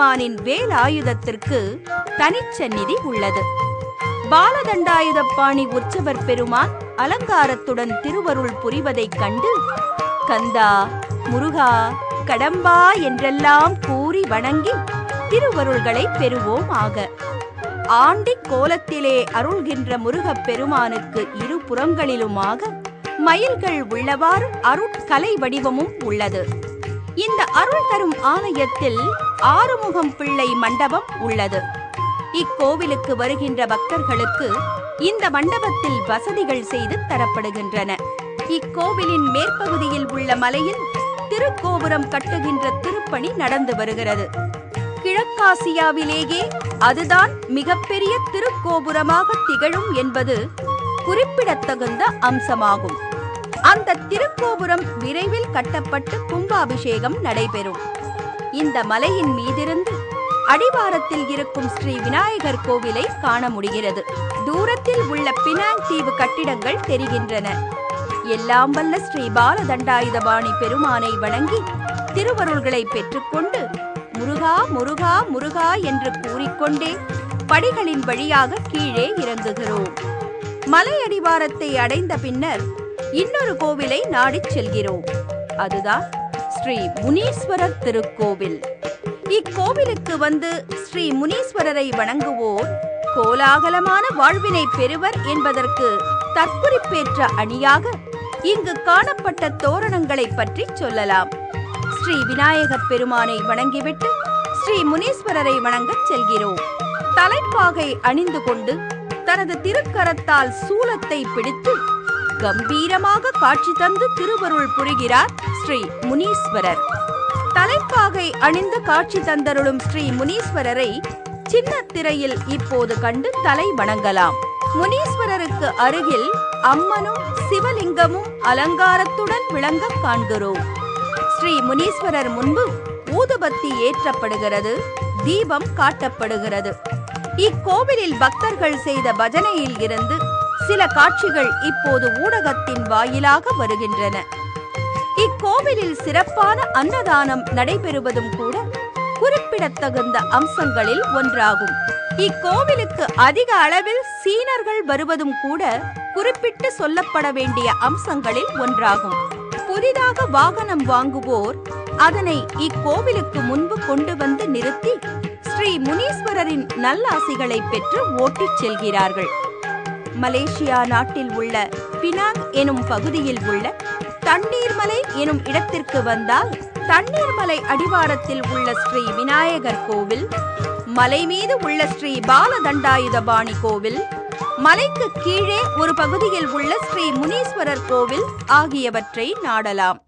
பெருமானின் வேலாயுதத்திற்கு தனிச்சந்நிதி உள்ளது. பாலதண்டாயுதபாணி உற்சவர் பெருமான் அலங்காரத்துடன் திருவருள் புரிவதைக் கண்டு கந்தா, முருகா, கடம்பா என்றெல்லாம் கூறி வணங்கி திருவருள்களை பெறுவோம் ஆக. ஆண்டி கோலத்திலே அருள்கின்ற முருகப் பெருமானுக்கு இரு புறங்களிலுமாக மயில்கள் உள்ளவாறு அருட்கலை வடிவமும் உள்ளது. இந்த அருள் தரும் ஆலயத்தில் ஆறுமுகம் பிள்ளை மண்டபம் உள்ளது. இக்கோவிலுக்கு வருகின்ற பக்தர்களுக்கு இந்த மண்டபத்தில் வசதிகள் செய்து தரப்படுகின்றன. இக்கோவிலின் மேற்பகுதியில் உள்ள மலையில் திருக்கோபுரம் கட்டுகின்ற திருப்பணி நடந்து வருகிறது. கிழக்காசியாவிலேயே அதுதான் மிகப்பெரிய திருக்கோபுரமாக திகழும் என்பது குறிப்பிடத்தகுந்த அம்சமாகும். அந்த திருக்கோபுரம் விரைவில் கட்டப்பட்டு கும்பாபிஷேகம் நடைபெறும். இந்த மலையின் மீதிருந்து அடிவாரத்தில் இருக்கும் ஸ்ரீ விநாயகர் கோவிலை காண முடிகிறது. தூரத்தில் உள்ள பினாங் தீவு கட்டிடங்கள் தெரிகின்றன. எல்லாம் வல்ல ஸ்ரீ பாலதண்டாயுதபாணி பெருமானை வணங்கி திருவருள்களை பெற்றுக்கொண்டு முருகா, முருகா, முருகா என்று கூறிக்கொண்டே படிகளின் வழியாக கீழே இறங்குகிறோம். மலை அடிவாரத்தை அடைந்த பின்னர் இன்னொரு கோவிலை நாடிச் செல்கிறோம். அதுதான் ஸ்ரீ முனீஸ்வரர் திருக்கோவில். இக்கோவிலுக்கு வந்து ஸ்ரீ முனீஸ்வரரை வணங்குவோர் கோலாகலமான வாழ்வினை பெறுவர் என்பதற்கு தற்குறிப்பேற்ற அணியாக இங்கு காணப்பட்ட தோரணங்களை பற்றி சொல்லலாம். ஸ்ரீ விநாயகப் பெருமானை வணங்கிவிட்டு ஸ்ரீ முனீஸ்வரரை வணங்கச் செல்கிறோம். தலைப்பாகை அணிந்து கொண்டு தனது திருக்கரத்தால் சூலத்தை பிடித்து கம்பீரமாக காட்சி தந்து திருவருள் புரிகிறார் ஸ்ரீ முனீஸ்வரர். தலைப்பாகை அணிந்து காட்சி தந்தருளும் ஸ்ரீ முனீஸ்வரரை சின்ன திரையில் இப்போது கண்டு தலை வணங்கலாம். முனீஸ்வரருக்கு அருகில் அம்மனும் சிவலிங்கமும் அலங்காரத்துடன் விளங்க காண்கிறோம். ஸ்ரீ முனீஸ்வரர் முன்பு ஊதுபத்தி ஏற்றப்படுகிறது, தீபம் காட்டப்படுகிறது. இக்கோவிலில் பக்தர்கள் செய்த பஜனையில் இருந்து சில காட்சிகள் இப்போது ஊடகத்தின் வாயிலாக வருகின்றன. இக்கோவிலில் சிறப்பான அன்னதானம் நடைபெறுவதும் கூட குறிப்பிடத்தகுந்த அம்சங்களில் ஒன்றாகும். இக்கோவிலுக்கு அதிக அளவில் சீனர்கள் வருவதும் கூட குறிப்பிட்டு சொல்லப்பட வேண்டிய அம்சங்களில் ஒன்றாகும். புதிதாக வாகனம் வாங்குவோர் அதனை இக்கோவிலுக்கு முன்பு கொண்டு வந்து நிறுத்தி ஸ்ரீ முனீஸ்வரரின் நல்லாசிகளை பெற்று ஓட்டிச் செல்கிறார்கள். மலேசியா நாட்டில் உள்ள பினாங் எனும் பகுதியில் உள்ள தண்ணீர்மலை எனும் இடத்திற்கு வந்தால் தண்ணீர்மலை அடிவாரத்தில் உள்ள ஸ்ரீ விநாயகர் கோவில், மலை மீது உள்ள ஸ்ரீ பாலதண்டாயுதபாணி கோவில், மலைக்கு கீழே ஒரு பகுதியில் உள்ள ஸ்ரீ முனீஸ்வரர் கோவில் ஆகியவற்றை நாடலாம்.